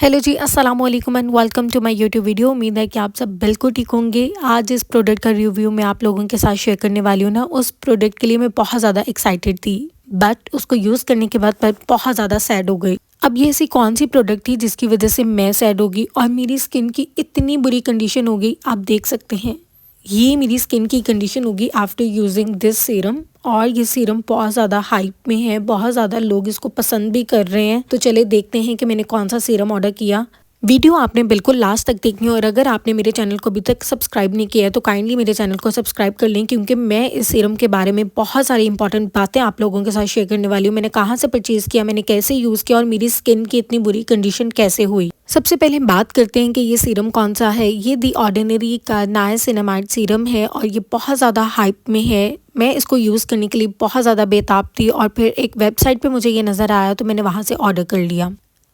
Hello ji, अस्सलाम वालेकुम and welcome to my YouTube video. उम्मीद है कि आप सब बिल्कुल ठीक होंगे। आज इस प्रोडक्ट का रिव्यू मैं आप लोगों के साथ शेयर करने वाली हूँ ना। उस प्रोडक्ट के लिए मैं बहुत ज़्यादा एक्साइटेड थी, बट उसको यूज़ करने के बाद मैं बहुत ज़्यादा सैड हो गई। अब ये ऐसी कौन सी प्रोडक्ट थी जिसकी वजह से मैं सैड हो गई और मेरी स्किन की इतनी बुरी कंडीशन हो गई। आप देख सकते हैं, ये मेरी स्किन की कंडीशन होगी आफ्टर यूजिंग दिस सीरम। और ये सीरम बहुत ज़्यादा हाइप में है, बहुत ज़्यादा लोग इसको पसंद भी कर रहे हैं। तो चले देखते हैं कि मैंने कौन सा सीरम ऑर्डर किया। वीडियो आपने बिल्कुल लास्ट तक देखनी है और अगर आपने मेरे चैनल को अभी तक सब्सक्राइब नहीं किया है तो काइंडली मेरे चैनल को सब्सक्राइब कर लें, क्योंकि मैं इस सीरम के बारे में बहुत सारी इंपॉर्टेंट बातें आप लोगों के साथ शेयर करने वाली हूँ। मैंने कहाँ से परचेज़ किया, मैंने कैसे यूज़ किया और मेरी स्किन की इतनी बुरी कंडीशन कैसे हुई। सबसे पहले हम बात करते हैं कि ये सीरम कौन सा है। ये दी ऑर्डिनरी का नाइसिनामाइड सीरम है और ये बहुत ज़्यादा हाइप में है। मैं इसको यूज़ करने के लिए बहुत ज़्यादा बेताब थी और फिर एक वेबसाइट पे मुझे ये नज़र आया तो मैंने वहाँ से ऑर्डर कर लिया।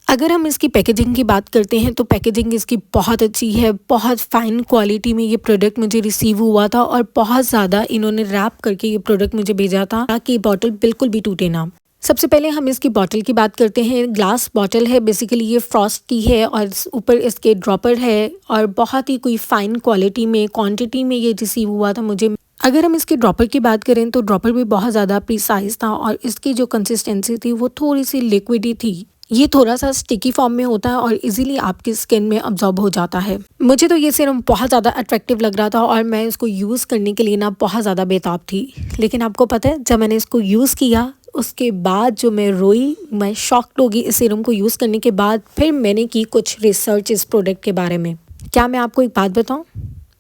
अगर हम इसकी पैकेजिंग की बात करते हैं तो पैकेजिंग इसकी बहुत अच्छी है। बहुत फ़ाइन क्वालिटी में ये प्रोडक्ट मुझे रिसीव हुआ था और बहुत ज़्यादा इन्होंने रैप करके ये प्रोडक्ट मुझे भेजा था ताकि बॉटल बिल्कुल भी टूटे ना। सबसे पहले हम इसकी बॉटल की बात करते हैं। ग्लास बॉटल है, बेसिकली ये फ्रॉस्ट की है और ऊपर इसके ड्रॉपर है और बहुत ही कोई फ़ाइन क्वालिटी में क्वांटिटी में ये रिसीव हुआ था मुझे। अगर हम इसके ड्रॉपर की बात करें तो ड्रॉपर भी बहुत ज़्यादा प्रिसाइज था और इसकी जो कंसिस्टेंसी थी वो थोड़ी सी लिक्विडी थी। ये थोड़ा सा स्टिकी फॉर्म में होता है और इजीली आपकी स्किन में अब्जॉर्ब हो जाता है। मुझे तो ये सीरम बहुत ज़्यादा अट्रैक्टिव लग रहा था और मैं इसको यूज़ करने के लिए ना बहुत ज़्यादा बेताब थी। लेकिन आपको पता है, जब मैंने इसको यूज़ किया उसके बाद जो मैं रोई, मैं शॉक्ड हो गई इस सीरम को यूज़ करने के बाद। फिर मैंने की कुछ रिसर्च इस प्रोडक्ट के बारे में। क्या मैं आपको एक बात बताऊँ,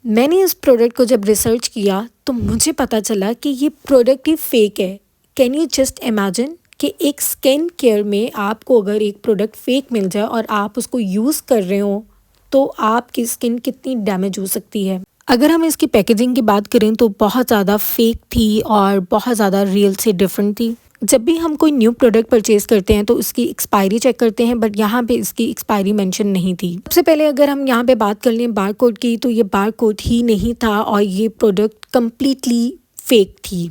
मैंने इस प्रोडक्ट को जब रिसर्च किया तो मुझे पता चला कि ये प्रोडक्ट ही फेक है। कैन यू जस्ट इमेजिन कि एक स्किन केयर में आपको अगर एक प्रोडक्ट फेक मिल जाए और आप उसको यूज़ कर रहे हो तो आपकी स्किन कितनी डैमेज हो सकती है। अगर हम इसकी पैकेजिंग की बात करें तो बहुत ज़्यादा फेक थी और बहुत ज़्यादा रियल से डिफरेंट थी। जब भी हम कोई न्यू प्रोडक्ट परचेज़ करते हैं तो उसकी एक्सपायरी चेक करते हैं, बट यहाँ पे इसकी एक्सपायरी मेंशन नहीं थी। सबसे पहले अगर हम यहाँ पे बात कर लें बार कोड की, तो ये बार कोड ही नहीं था और ये प्रोडक्ट कम्प्लीटली फेक थी।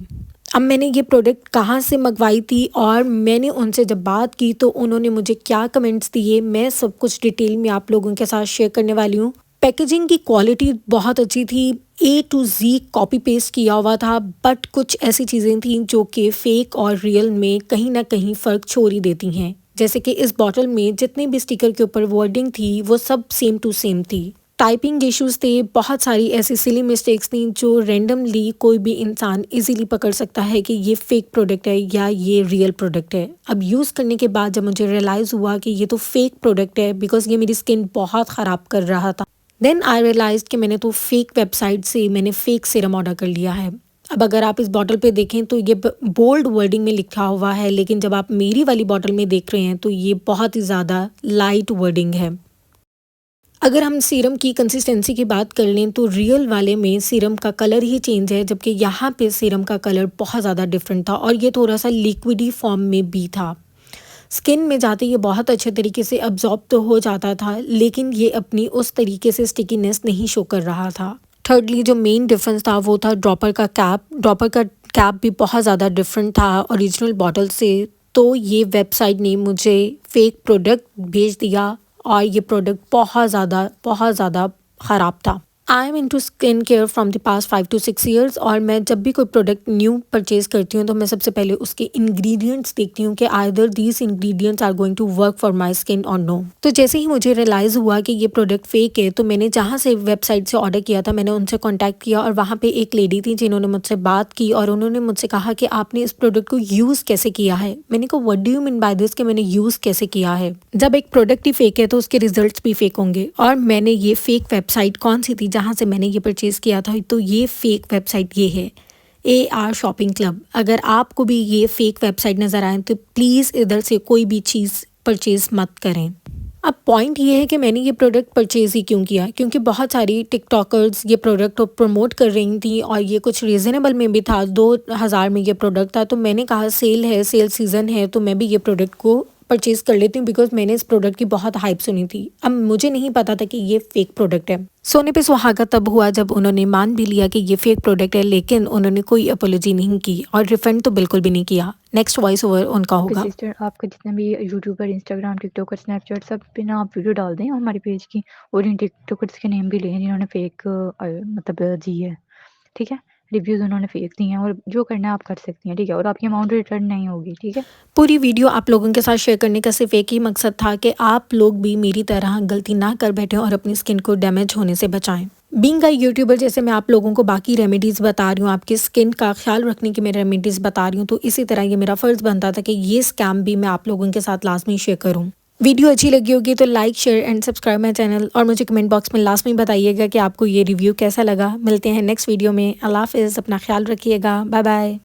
अब मैंने ये प्रोडक्ट कहाँ से मंगवाई थी और मैंने उनसे जब बात की तो उन्होंने मुझे क्या कमेंट्स दिए, मैं सब कुछ डिटेल में आप लोगों के साथ शेयर करने वाली हूँ। पैकेजिंग की क्वालिटी बहुत अच्छी थी, A to Z copy paste किया हुआ था, बट कुछ ऐसी चीज़ें थीं जो कि फ़ेक और रियल में कहीं ना कहीं फ़र्क छोड़ ही देती हैं। जैसे कि इस बॉटल में जितने भी स्टिकर के ऊपर वर्डिंग थी वो सब सेम टू सेम थी। टाइपिंग इश्यूज़ थे, बहुत सारी ऐसी सिली मिस्टेक्स थी जो रैंडमली कोई भी इंसान इजीली पकड़ सकता है कि ये फेक प्रोडक्ट है या ये रियल प्रोडक्ट है। अब यूज़ करने के बाद जब मुझे रियलाइज़ हुआ कि ये तो फेक प्रोडक्ट है, बिकॉज ये मेरी स्किन बहुत ख़राब कर रहा था, देन आई रियलाइज कि मैंने तो फेक वेबसाइट से मैंने फेक सीरम ऑर्डर कर लिया है। अब अगर आप इस बॉटल पे देखें तो ये बोल्ड वर्डिंग में लिखा हुआ है, लेकिन जब आप मेरी वाली बॉटल में देख रहे हैं तो ये बहुत ही ज़्यादा लाइट वर्डिंग है। अगर हम सीरम की कंसिस्टेंसी की बात कर लें तो रियल वाले में सीरम का कलर ही चेंज है, जबकि यहाँ पे सीरम का कलर बहुत ज़्यादा डिफरेंट था और ये थोड़ा सा लिक्विडी फॉर्म में भी था। स्किन में जाते ये बहुत अच्छे तरीके से अब्जॉर्ब तो हो जाता था, लेकिन ये अपनी उस तरीके से स्टिकीनेस नहीं शो कर रहा था। थर्डली जो मेन डिफरेंस था वो था ड्रॉपर का कैप। ड्रॉपर का कैप भी बहुत ज़्यादा डिफरेंट था ओरिजिनल बॉटल से। तो ये वेबसाइट ने मुझे फेक प्रोडक्ट भेज दिया और ये प्रोडक्ट बहुत ज़्यादा ख़राब था। I am into skin care from the past 5 to 6 years और मैं जब भी कोई प्रोडक्ट न्यू परचेज़ करती हूँ तो मैं सबसे पहले उसके इंग्रेडिएंट्स देखती हूँ कि either these ingredients are going to work for my skin और नो। तो जैसे ही मुझे रियलाइज़ हुआ कि ये प्रोडक्ट फेक है तो मैंने जहाँ से वेबसाइट से ऑर्डर किया था मैंने उनसे कॉन्टैक्ट किया और वहाँ पर एक लेडी थी जिन्होंने मुझसे बात की और उन्होंने मुझसे कहा कि आपने इस प्रोडक्ट को यूज़ कैसे किया है। मैंने कहा what do you mean by this, कि मैंने यूज़ कैसे किया है। जब एक प्रोडक्ट ही फेक है तो उसके रिजल्ट्स भी फेक होंगे और मैंने ये फेक वेबसाइट कौन सी थी जहाँ से मैंने ये परचेज़ किया था, तो ये फेक वेबसाइट ये है AR शॉपिंग क्लब। अगर आपको भी ये फेक वेबसाइट नज़र आए तो प्लीज़ इधर से कोई भी चीज़ परचेज़ मत करें। अब पॉइंट ये है कि मैंने ये प्रोडक्ट परचेज़ ही क्यों किया, क्योंकि बहुत सारी टिकटॉकर्स ये प्रोडक्ट प्रमोट कर रही थी और ये कुछ रीज़नेबल में भी था। 2000 में ये प्रोडक्ट था, तो मैंने कहा सेल है, सेल सीज़न है, तो मैं भी ये प्रोडक्ट को परचेज़ कर लेती हूँ बिकॉज़ मैंने इस प्रोडक्ट की बहुत हाइप सुनी थी। अब मुझे नहीं पता था कि ये फ़ेक प्रोडक्ट है। सोने पे सुहागा तब हुआ जब उन्होंने मान भी लिया कि ये फ़ेक प्रोडक्ट है, लेकिन उन्होंने कोई अपॉलॉजी नहीं की और रिफ़ंड तो बिल्कुल भी नहीं किया। नेक्स्ट वॉइस ओवर उनका आपके होगा। सिस्टर आपके जितने भी यूट्यूबर, इंस्टाग्राम, टिकटॉकर, स्नैपचैट सब पे ना आप वीडियो डाल दें हमारे पेज की और इन टिकटॉकर्स के नेम भी लें जिन्होंने फ़ेक मतलब दी है, ठीक है? रिव्यूज़ उन्होंने फ़ेक दिए हैं और जो करना है आप कर सकती हैं, ठीक है? और आपकी अमाउंट रिटर्न नहीं होगी, ठीक है? पूरी वीडियो आप लोगों के साथ शेयर करने का सिर्फ एक ही मकसद था कि आप लोग भी मेरी तरह गलती ना कर बैठें और अपनी स्किन को डैमेज होने से बचाएं। बीइंग अ यूट्यूबर जैसे मैं आप लोगों को बाकी रेमेडीज़ बता रही हूँ, आपकी स्किन का ख्याल रखने की मैं रेमेडीज़ बता रही हूँ, तो इसी तरह ये मेरा फ़र्ज़ बनता था कि ये स्कैम भी मैं आप लोगों के साथ लाजमी शेयर करूँ। वीडियो अच्छी लगी होगी तो like, share and subscribe my channel और मुझे कमेंट बॉक्स में लास्ट में बताइएगा कि आपको ये रिव्यू कैसा लगा। मिलते हैं नेक्स्ट वीडियो में। अल्लाह हाफ़िज़, अपना ख्याल रखिएगा। Bye bye.